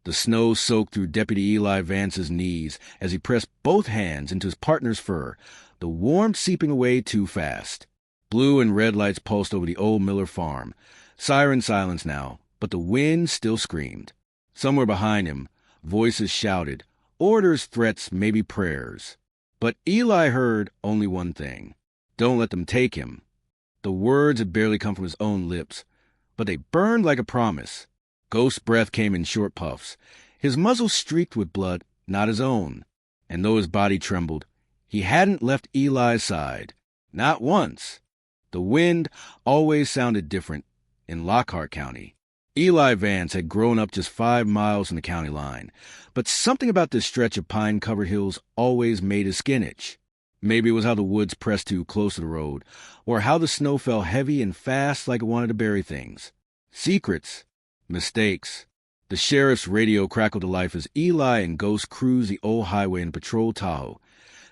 The snow soaked through Deputy Eli Vance's knees as he pressed both hands into his partner's fur, the warmth seeping away too fast. Blue and red lights pulsed over the old Miller farm. Siren silence now, but the wind still screamed. Somewhere behind him, voices shouted, orders, threats, maybe prayers. But Eli heard only one thing. Don't let them take him. The words had barely come from his own lips, but they burned like a promise. Ghost's breath came in short puffs. His muzzle streaked with blood, not his own. And though his body trembled, he hadn't left Eli's side. Not once. The wind always sounded different in Lockhart County. Eli Vance had grown up just 5 miles from the county line, but something about this stretch of pine-covered hills always made his skin itch. Maybe it was how the woods pressed too close to the road, or how the snow fell heavy and fast like it wanted to bury things. Secrets. Mistakes. The sheriff's radio crackled to life as Eli and Ghost cruised the old highway in a patrol Tahoe,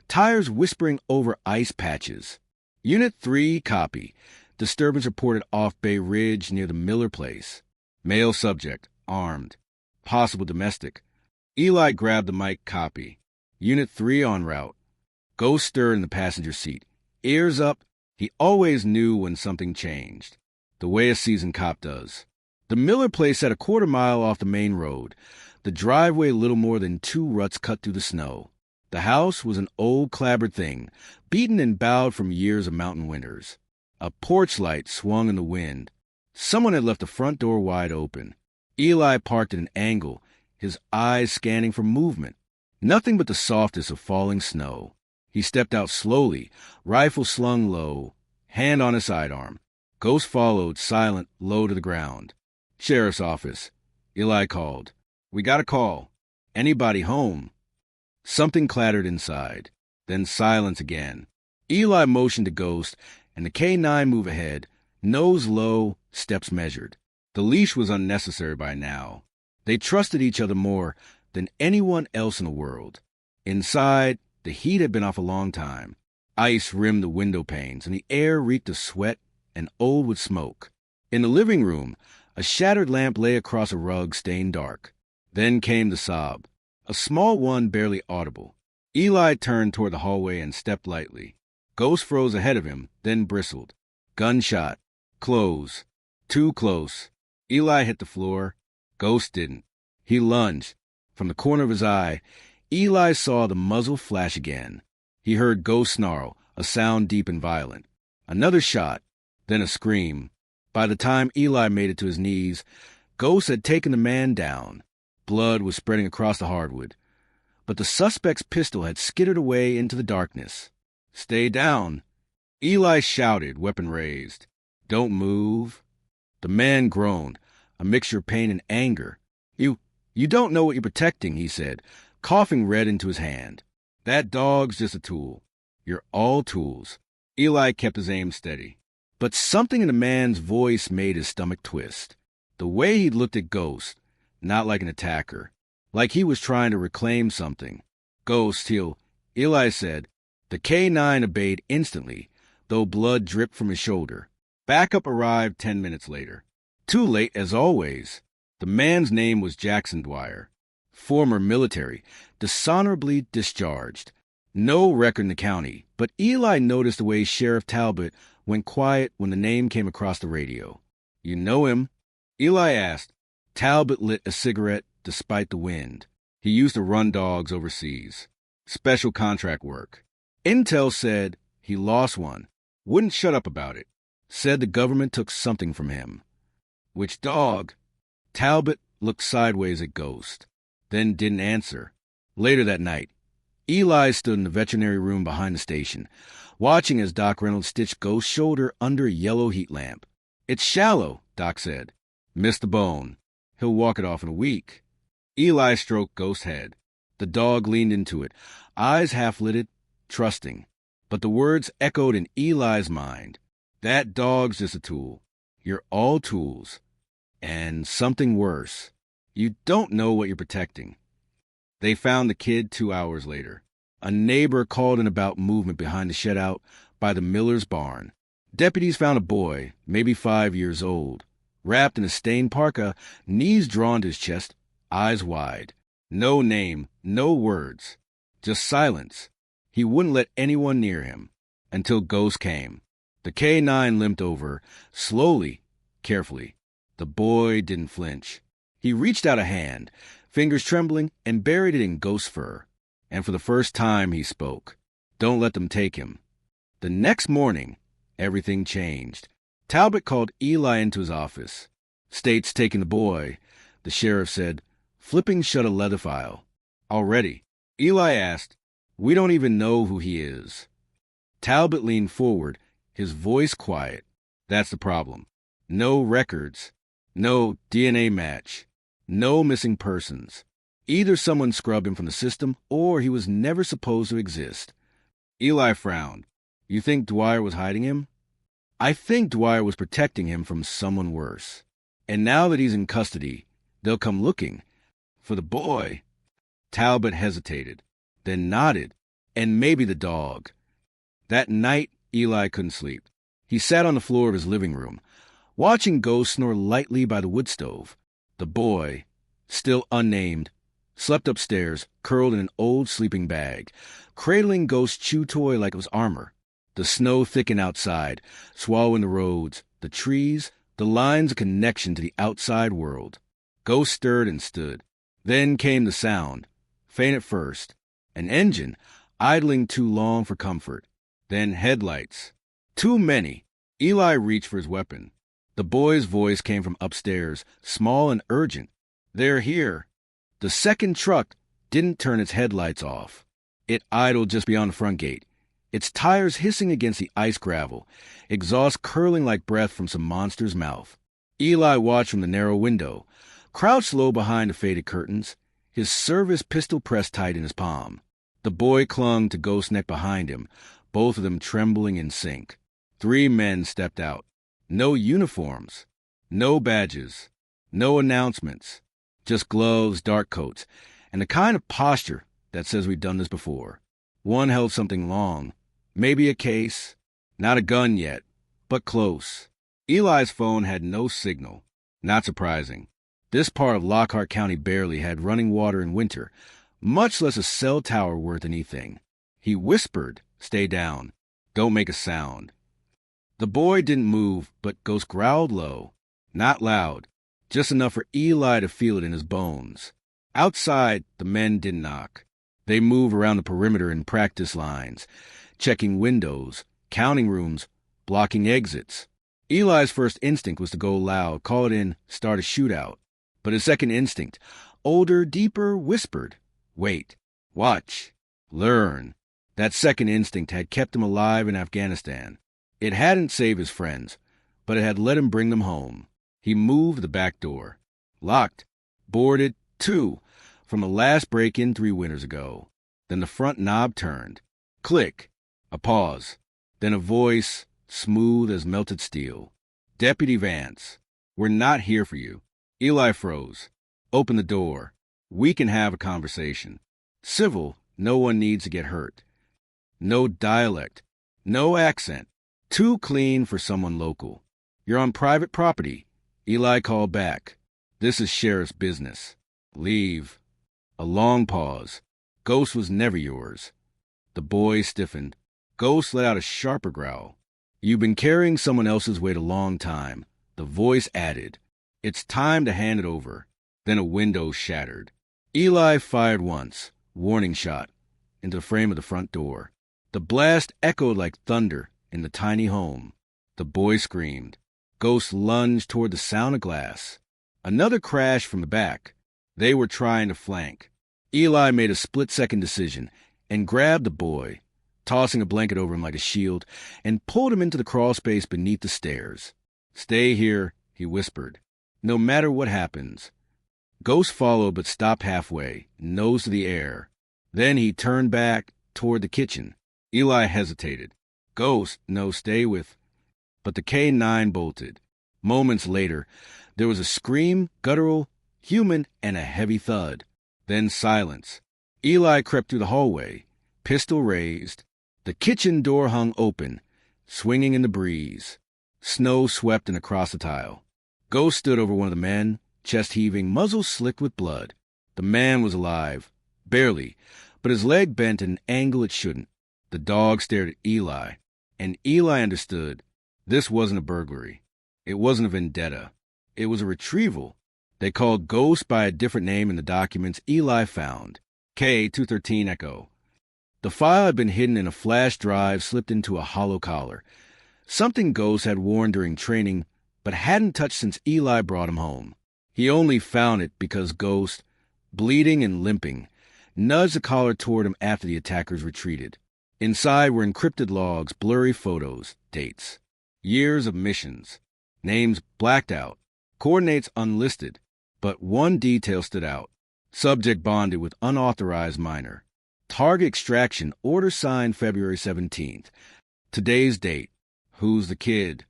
tires whispering over ice patches. Unit 3, copy. Disturbance reported off Bay Ridge near the Miller place. Male subject, armed. Possible domestic. Eli grabbed the mic, copy. Unit 3 en route. Ghost stirred in the passenger seat. Ears up, he always knew when something changed. The way a seasoned cop does. The Miller place sat a quarter-mile off the main road. The driveway little more than 2 ruts cut through the snow. The house was an old clapboard thing, beaten and bowed from years of mountain winters. A porch light swung in the wind. Someone had left the front door wide open. Eli parked at an angle, his eyes scanning for movement. Nothing but the softness of falling snow. He stepped out slowly, rifle slung low, hand on his sidearm. Ghost followed, silent, low to the ground. Sheriff's office. Eli called. We got a call. Anybody home? Something clattered inside. Then silence again. Eli motioned to Ghost, and the K-9 moved ahead, nose low, steps measured. The leash was unnecessary by now. They trusted each other more than anyone else in the world. Inside, the heat had been off a long time. Ice rimmed the window panes, and the air reeked of sweat and old with smoke. In the living room, a shattered lamp lay across a rug stained dark. Then came the sob, a small one barely audible. Eli turned toward the hallway and stepped lightly. Ghost froze ahead of him, then bristled. Gunshot. Close. Too close. Eli hit the floor. Ghost didn't. He lunged. From the corner of his eye, Eli saw the muzzle flash again. He heard Ghost snarl, a sound deep and violent. Another shot, then a scream. By the time Eli made it to his knees, Ghost had taken the man down. Blood was spreading across the hardwood. But the suspect's pistol had skittered away into the darkness. Stay down. Eli shouted, weapon raised. Don't move. The man groaned, a mixture of pain and anger. You don't know what you're protecting, he said, coughing red into his hand. That dog's just a tool. You're all tools. Eli kept his aim steady. But something in the man's voice made his stomach twist. The way he looked at Ghost, not like an attacker, like he was trying to reclaim something. Ghost, Eli said. The K-9 obeyed instantly, though blood dripped from his shoulder. Backup arrived 10 minutes later. Too late, as always. The man's name was Jackson Dwyer. Former military, dishonorably discharged. No record in the county, but Eli noticed the way Sheriff Talbot went quiet when the name came across the radio. You know him? Eli asked. Talbot lit a cigarette despite the wind. He used to run dogs overseas. Special contract work. Intel said he lost one. Wouldn't shut up about it. Said the government took something from him. Which dog? Talbot looked sideways at Ghost, then didn't answer. Later that night, Eli stood in the veterinary room behind the station, watching as Doc Reynolds stitched Ghost's shoulder under a yellow heat lamp. It's shallow, Doc said. Missed the bone. He'll walk it off in a week. Eli stroked Ghost's head. The dog leaned into it, eyes half-lidded, trusting. But the words echoed in Eli's mind. That dog's just a tool. You're all tools. And something worse. You don't know what you're protecting. They found the kid 2 hours later. A neighbor called in about movement behind the shed out by the Miller's barn. Deputies found a boy, maybe 5 years old, wrapped in a stained parka, knees drawn to his chest, eyes wide. No name, no words, just silence. He wouldn't let anyone near him until Ghost came. The K-9 limped over, slowly, carefully. The boy didn't flinch. He reached out a hand, fingers trembling, and buried it in Ghost's fur. And for the first time he spoke. Don't let them take him. The next morning, everything changed. Talbot called Eli into his office. State's taking the boy, the sheriff said, flipping shut a leather file. Already. Eli asked, we don't even know who he is. Talbot leaned forward, his voice quiet. That's the problem. No records. No DNA match. No missing persons. Either someone scrubbed him from the system, or he was never supposed to exist. Eli frowned. You think Dwyer was hiding him? I think Dwyer was protecting him from someone worse. And now that he's in custody, they'll come looking. For the boy. Talbot hesitated, then nodded. And maybe the dog. That night, Eli couldn't sleep. He sat on the floor of his living room, watching Ghost snore lightly by the wood stove. The boy, still unnamed, slept upstairs, curled in an old sleeping bag, cradling Ghost's chew toy like it was armor. The snow thickened outside, swallowing the roads, the trees, the lines of connection to the outside world. Ghost stirred and stood. Then came the sound, faint at first, an engine idling too long for comfort. Then headlights. Too many. Eli reached for his weapon. The boy's voice came from upstairs, small and urgent. They're here. The second truck didn't turn its headlights off. It idled just beyond the front gate, its tires hissing against the ice gravel, exhaust curling like breath from some monster's mouth. Eli watched from the narrow window, crouched low behind the faded curtains, his service pistol pressed tight in his palm. The boy clung to Ghost's neck behind him, both of them trembling in sync. 3 men stepped out. No uniforms, no badges, no announcements, just gloves, dark coats, and the kind of posture that says we've done this before. One held something long, maybe a case, not a gun yet, but close. Eli's phone had no signal. Not surprising. This part of Lockhart County barely had running water in winter, much less a cell tower worth anything. He whispered, stay down, don't make a sound. The boy didn't move, but Ghost growled low, not loud, just enough for Eli to feel it in his bones. Outside, the men didn't knock. They moved around the perimeter in practice lines, checking windows, counting rooms, blocking exits. Eli's first instinct was to go loud, call it in, start a shootout. But his second instinct, older, deeper, whispered, wait, watch, learn. That second instinct had kept him alive in Afghanistan. It hadn't saved his friends, but it had let him bring them home. He moved the back door. Locked. Boarded, too, from the last break-in 3 winters ago. Then the front knob turned. Click. A pause. Then a voice, smooth as melted steel. Deputy Vance, we're not here for you. Eli froze. Open the door. We can have a conversation. Civil, no one needs to get hurt. No dialect. No accent. Too clean for someone local. You're on private property. Eli called back. This is sheriff's business. Leave. A long pause. Ghost was never yours. The boy stiffened. Ghost let out a sharper growl. You've been carrying someone else's weight a long time. The voice added. It's time to hand it over. Then a window shattered. Eli fired once, warning shot, into the frame of the front door. The blast echoed like thunder in the tiny home. The boy screamed. Ghost lunged toward the sound of glass. Another crash from the back. They were trying to flank. Eli made a split-second decision and grabbed the boy, tossing a blanket over him like a shield, and pulled him into the crawl space beneath the stairs. Stay here, he whispered. No matter what happens. Ghost followed but stopped halfway, nose to the air. Then he turned back toward the kitchen. Eli hesitated. Ghost, no, stay with. But the K-9 bolted. Moments later, there was a scream, guttural, human, and a heavy thud. Then silence. Eli crept through the hallway, pistol raised. The kitchen door hung open, swinging in the breeze. Snow swept in across the tile. Ghost stood over one of the men, chest heaving, muzzle slicked with blood. The man was alive. Barely. But his leg bent at an angle it shouldn't. The dog stared at Eli. And Eli understood. This wasn't a burglary. It wasn't a vendetta. It was a retrieval. They called Ghost by a different name in the documents Eli found. K213 Echo. The file had been hidden in a flash drive slipped into a hollow collar. Something Ghost had worn during training, but hadn't touched since Eli brought him home. He only found it because Ghost, bleeding and limping, nudged the collar toward him after the attackers retreated. Inside were encrypted logs, blurry photos, dates, years of missions, names blacked out, coordinates unlisted, but one detail stood out. Subject bonded with unauthorized minor. Target extraction, order signed February 17th. Today's date. Who's the kid?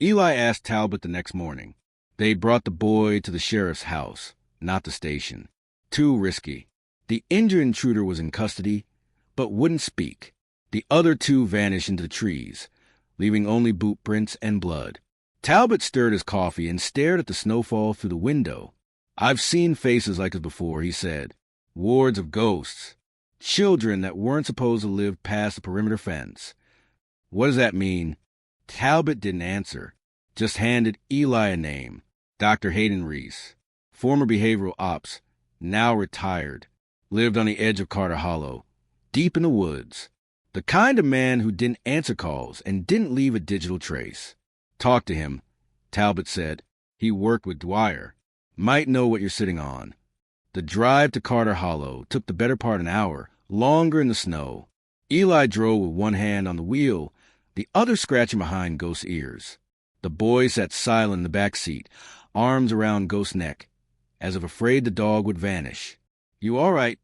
Eli asked Talbot the next morning. They brought the boy to the sheriff's house, not the station. Too risky. The injured intruder was in custody, but wouldn't speak. The other two vanished into the trees, leaving only boot prints and blood. Talbot stirred his coffee and stared at the snowfall through the window. I've seen faces like this before, he said. Wards of ghosts. Children that weren't supposed to live past the perimeter fence. What does that mean? Talbot didn't answer, just handed Eli a name. Dr. Hayden Reese. Former behavioral ops, now retired. Lived on the edge of Carter Hollow, deep in the woods. The kind of man who didn't answer calls and didn't leave a digital trace. Talk to him, Talbot said. He worked with Dwyer. Might know what you're sitting on. The drive to Carter Hollow took the better part of an hour, longer in the snow. Eli drove with one hand on the wheel, the other scratching behind Ghost's ears. The boy sat silent in the back seat, arms around Ghost's neck, as if afraid the dog would vanish. You all right?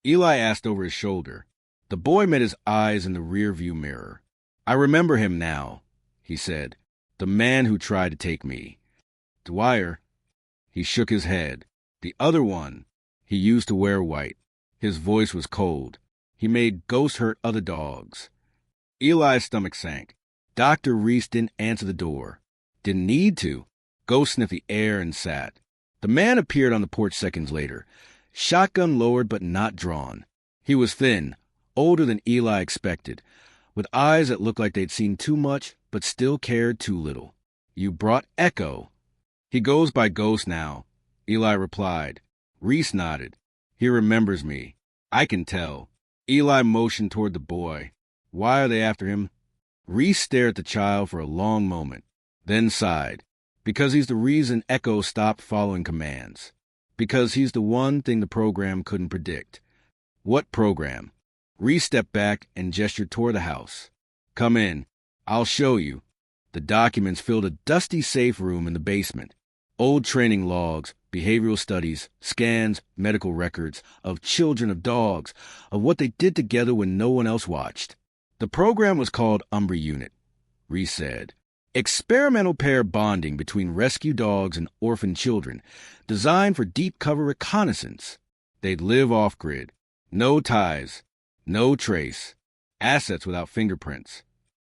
Eli asked over his shoulder. The boy met his eyes in the rearview mirror. I remember him now, he said. The man who tried to take me. Dwyer. He shook his head. The other one. He used to wear white. His voice was cold. He made Ghost hurt other dogs. Eli's stomach sank. Dr. Reese didn't answer the door. Didn't need to. Ghost sniffed the air and sat. The man appeared on the porch seconds later, shotgun lowered but not drawn. He was thin, older than Eli expected, with eyes that looked like they'd seen too much but still cared too little. You brought Echo. He goes by Ghost now, Eli replied. Reese nodded. He remembers me. I can tell. Eli motioned toward the boy. Why are they after him? Reese stared at the child for a long moment, then sighed. Because he's the reason Echo stopped following commands. Because he's the one thing the program couldn't predict. What program? Reese stepped back and gestured toward the house. Come in. I'll show you. The documents filled a dusty safe room in the basement. Old training logs, behavioral studies, scans, medical records, of children, of dogs, of what they did together when no one else watched. The program was called Umbra Unit, Reese said. Experimental pair bonding between rescue dogs and orphan children, designed for deep cover reconnaissance. They'd live off-grid. No ties. No trace. Assets without fingerprints.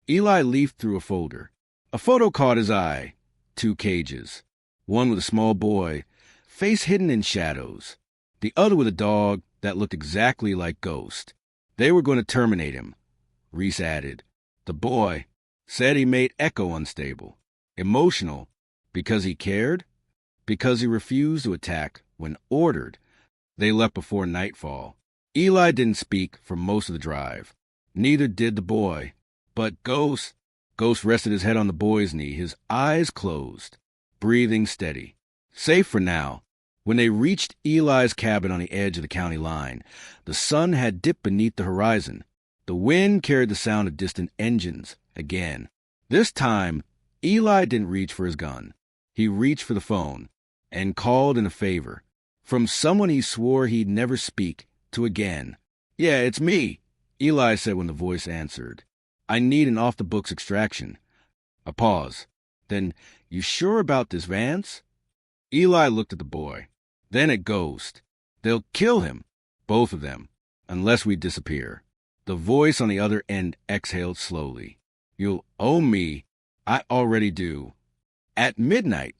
Eli leafed through a folder. A photo caught his eye. 2 cages. One with a small boy, face hidden in shadows. The other with a dog that looked exactly like Ghost. They were going to terminate him, Reese added. The boy said he made Echo unstable. Emotional. Because he cared? Because he refused to attack when ordered. They left before nightfall. Eli didn't speak for most of the drive. Neither did the boy. But Ghost rested his head on the boy's knee, his eyes closed, breathing steady. Safe for now. When they reached Eli's cabin on the edge of the county line, the sun had dipped beneath the horizon. The wind carried the sound of distant engines again. This time, Eli didn't reach for his gun. He reached for the phone and called in a favor. From someone he swore he'd never speak to again. Yeah, it's me, Eli said when the voice answered. I need an off-the-books extraction. A pause. Then, you sure about this, Vance? Eli looked at the boy, then at Ghost. They'll kill him, both of them, unless we disappear. The voice on the other end exhaled slowly. You'll owe me. I already do. At midnight,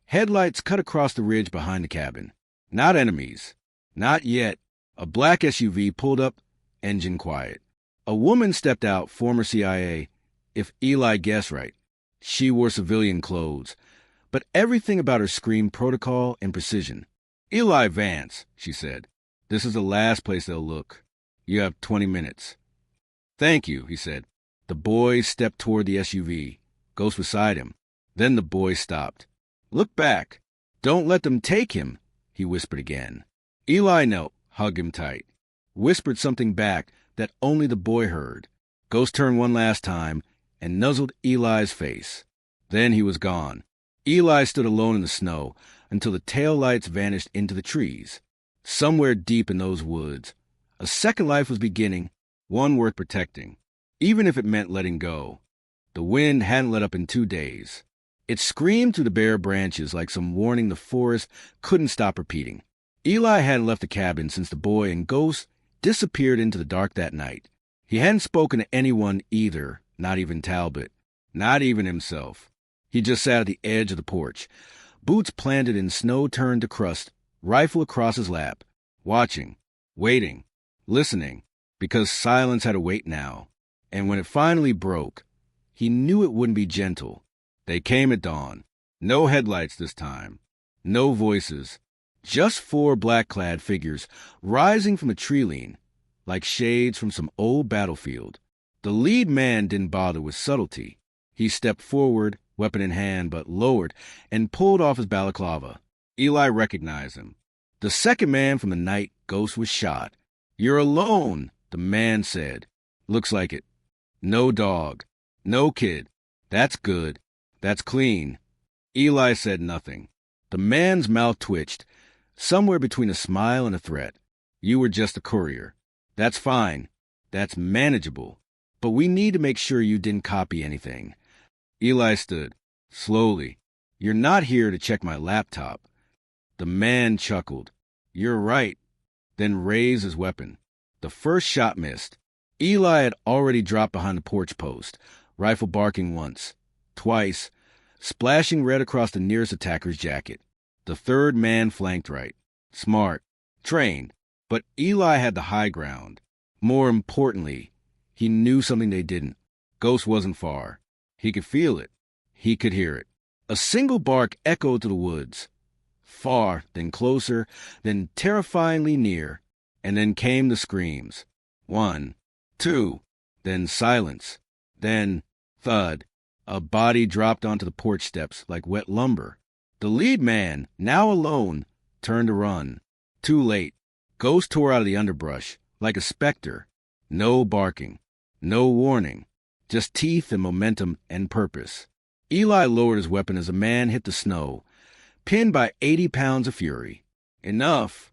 headlights cut across the ridge behind the cabin. Not enemies. Not yet. A black SUV pulled up, engine quiet. A woman stepped out, former CIA, if Eli guessed right. She wore civilian clothes, but everything about her screamed protocol and precision. Eli Vance, she said. This is the last place they'll look. You have 20 minutes. Thank you, he said. The boy stepped toward the SUV. Ghost beside him. Then the boy stopped. Look back. Don't let them take him, he whispered again. Eli knelt, hugged him tight, whispered something back that only the boy heard. Ghost turned one last time and nuzzled Eli's face. Then he was gone. Eli stood alone in the snow until the taillights vanished into the trees. Somewhere deep in those woods, a second life was beginning, one worth protecting, even if it meant letting go. The wind hadn't let up in 2 days. It screamed through the bare branches like some warning the forest couldn't stop repeating. Eli hadn't left the cabin since the boy and Ghost disappeared into the dark that night. He hadn't spoken to anyone either, not even Talbot, not even himself. He just sat at the edge of the porch, boots planted in snow turned to crust, rifle across his lap, watching, waiting, listening, because silence had to wait now. And when it finally broke, he knew it wouldn't be gentle. They came at dawn. No headlights this time. No voices. Just 4 black-clad figures rising from a tree lean, like shades from some old battlefield. The lead man didn't bother with subtlety. He stepped forward, weapon in hand, but lowered, and pulled off his balaclava. Eli recognized him. The second man from the night Ghost was shot. You're alone, the man said. Looks like it. No dog. No kid. That's good. That's clean. Eli said nothing. The man's mouth twitched, somewhere between a smile and a threat. You were just a courier. That's fine. That's manageable. But we need to make sure you didn't copy anything. Eli stood, slowly. You're not here to check my laptop. The man chuckled. You're right. Then raised his weapon. The first shot missed. Eli had already dropped behind the porch post, rifle barking once, twice, splashing red across the nearest attacker's jacket. The third man flanked right. Smart. Trained. But Eli had the high ground. More importantly, he knew something they didn't. Ghost wasn't far. He could feel it. He could hear it. A single bark echoed through the woods. Far, then closer, then terrifyingly near. And then came the screams. 1, 2, then silence. Then, thud. A body dropped onto the porch steps like wet lumber. The lead man, now alone, turned to run. Too late. Ghost tore out of the underbrush, like a specter. No barking. No warning. Just teeth and momentum and purpose. Eli lowered his weapon as a man hit the snow, pinned by 80 pounds of fury. Enough.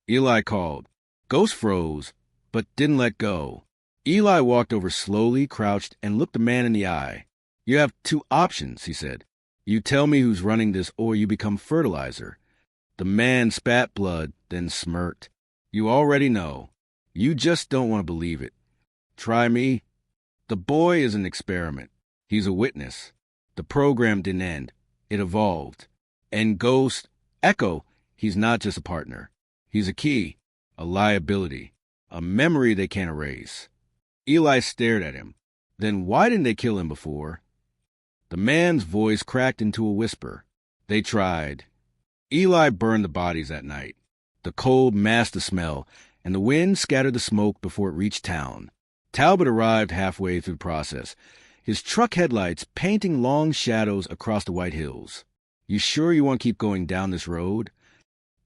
Eli called. Ghost froze, but didn't let go. Eli walked over slowly, crouched, and looked the man in the eye. You have 2 options, he said. You tell me who's running this, or you become fertilizer. The man spat blood, then smirked. You already know. You just don't want to believe it. Try me. The boy is an experiment. He's a witness. The program didn't end. It evolved. And Ghost, Echo, he's not just a partner. He's a key, a liability, a memory they can't erase. Eli stared at him. Then why didn't they kill him before? The man's voice cracked into a whisper. They tried. Eli burned the bodies that night. The cold masked the smell, and the wind scattered the smoke before it reached town. Talbot arrived halfway through the process, his truck headlights painting long shadows across the white hills. You sure you want to keep going down this road?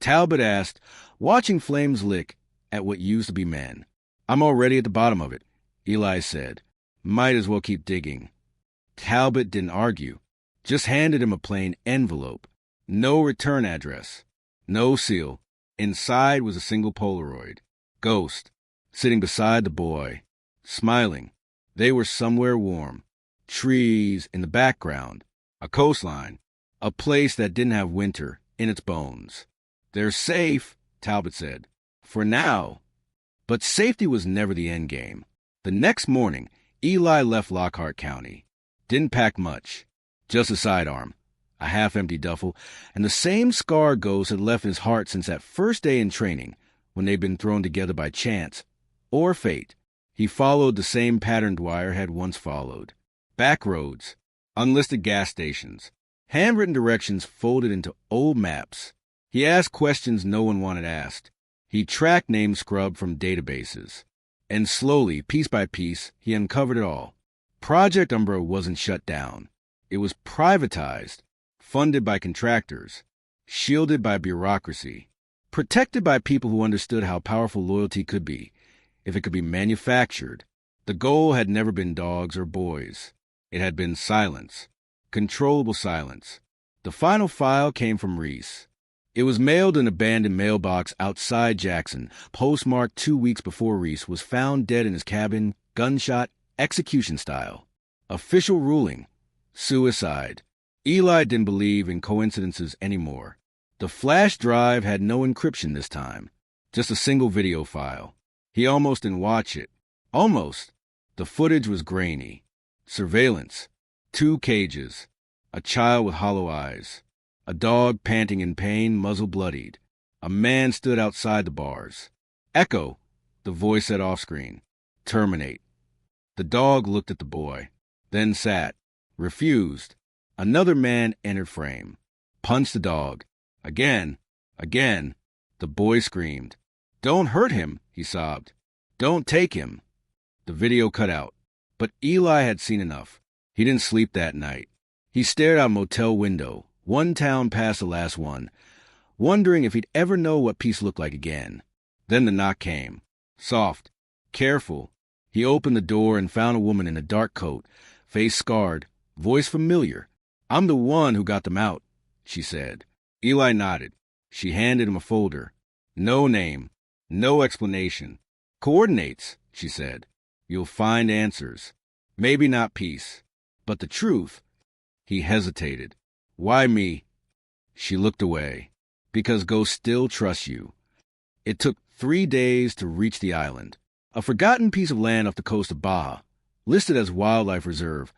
Talbot asked, watching flames lick at what used to be men. I'm already at the bottom of it, Eli said. Might as well keep digging. Talbot didn't argue, just handed him a plain envelope. No return address. No seal. Inside was a single Polaroid. Ghost, sitting beside the boy, smiling. They were somewhere warm. Trees in the background. A coastline. A place that didn't have winter in its bones. They're safe, Talbot said. For now. But safety was never the end game. The next morning, Eli left Lockhart County. Didn't pack much. Just a sidearm, a half-empty duffel, and the same scar Ghost had left in his heart since that first day in training, when they'd been thrown together by chance or fate. He followed the same pattern Dwyer had once followed. Back roads, unlisted gas stations, handwritten directions folded into old maps. He asked questions no one wanted asked. He tracked names scrubbed from databases. And slowly, piece by piece, he uncovered it all. Project Umbra wasn't shut down. It was privatized, funded by contractors, shielded by bureaucracy, protected by people who understood how powerful loyalty could be, if it could be manufactured. The goal had never been dogs or boys. It had been silence, controllable silence. The final file came from Reese. It was mailed in an abandoned mailbox outside Jackson, postmarked 2 weeks before Reese was found dead in his cabin, gunshot, execution style. Official ruling: suicide. Eli didn't believe in coincidences anymore. The flash drive had no encryption this time, just a single video file. He almost didn't watch it. Almost. The footage was grainy. Surveillance. 2 cages. A child with hollow eyes. A dog panting in pain, muzzle bloodied. A man stood outside the bars. Echo, the voice said off-screen. Terminate. The dog looked at the boy, then sat, refused. Another man entered frame. Punched the dog. Again. Again. The boy screamed. Don't hurt him, he sobbed. Don't take him. The video cut out. But Eli had seen enough. He didn't sleep that night. He stared out a motel window, one town past the last one, wondering if he'd ever know what peace looked like again. Then the knock came. Soft. Careful. He opened the door and found a woman in a dark coat, face scarred, voice familiar. I'm the one who got them out, she said. Eli nodded. She handed him a folder. No name. No explanation. Coordinates, she said. You'll find answers. Maybe not peace, but the truth. He hesitated. Why me? She looked away. Because ghosts still trust you. It took 3 days to reach the island, a forgotten piece of land off the coast of Baja, listed as wildlife reserve,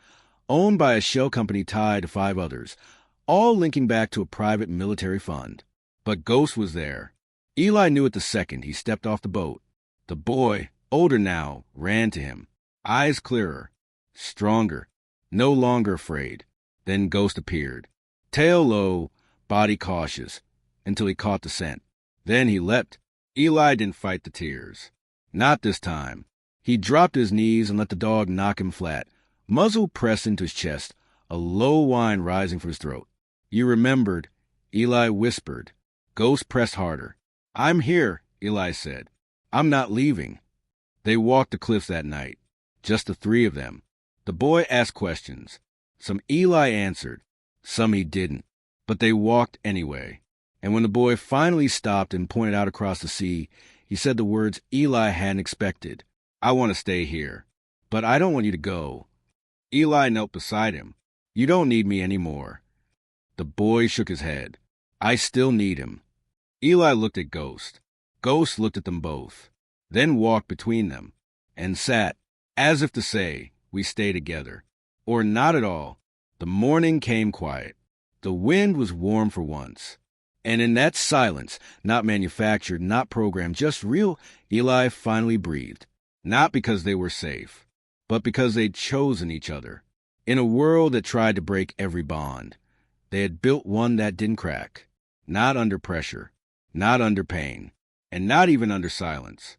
owned by a shell company tied to 5 others, all linking back to a private military fund. But Ghost was there. Eli knew it the second he stepped off the boat. The boy, older now, ran to him, eyes clearer, stronger, no longer afraid. Then Ghost appeared, tail low, body cautious, until he caught the scent. Then he leapt. Eli didn't fight the tears. Not this time. He dropped his knees and let the dog knock him flat, muzzle pressed into his chest, a low whine rising from his throat. You remembered, Eli whispered. Ghost pressed harder. I'm here, Eli said. I'm not leaving. They walked the cliffs that night, just the 3 of them. The boy asked questions. Some Eli answered, some he didn't, but they walked anyway. And when the boy finally stopped and pointed out across the sea, he said the words Eli hadn't expected. I want to stay here, but I don't want you to go. Eli knelt beside him. You don't need me anymore. The boy shook his head. I still need him. Eli looked at Ghost. Ghost looked at them both, then walked between them, and sat, as if to say, we stay together. Or not at all. The morning came quiet. The wind was warm for once. And in that silence, not manufactured, not programmed, just real, Eli finally breathed. Not because they were safe, but because they'd chosen each other. In a world that tried to break every bond, they had built one that didn't crack. Not under pressure, not under pain, and not even under silence.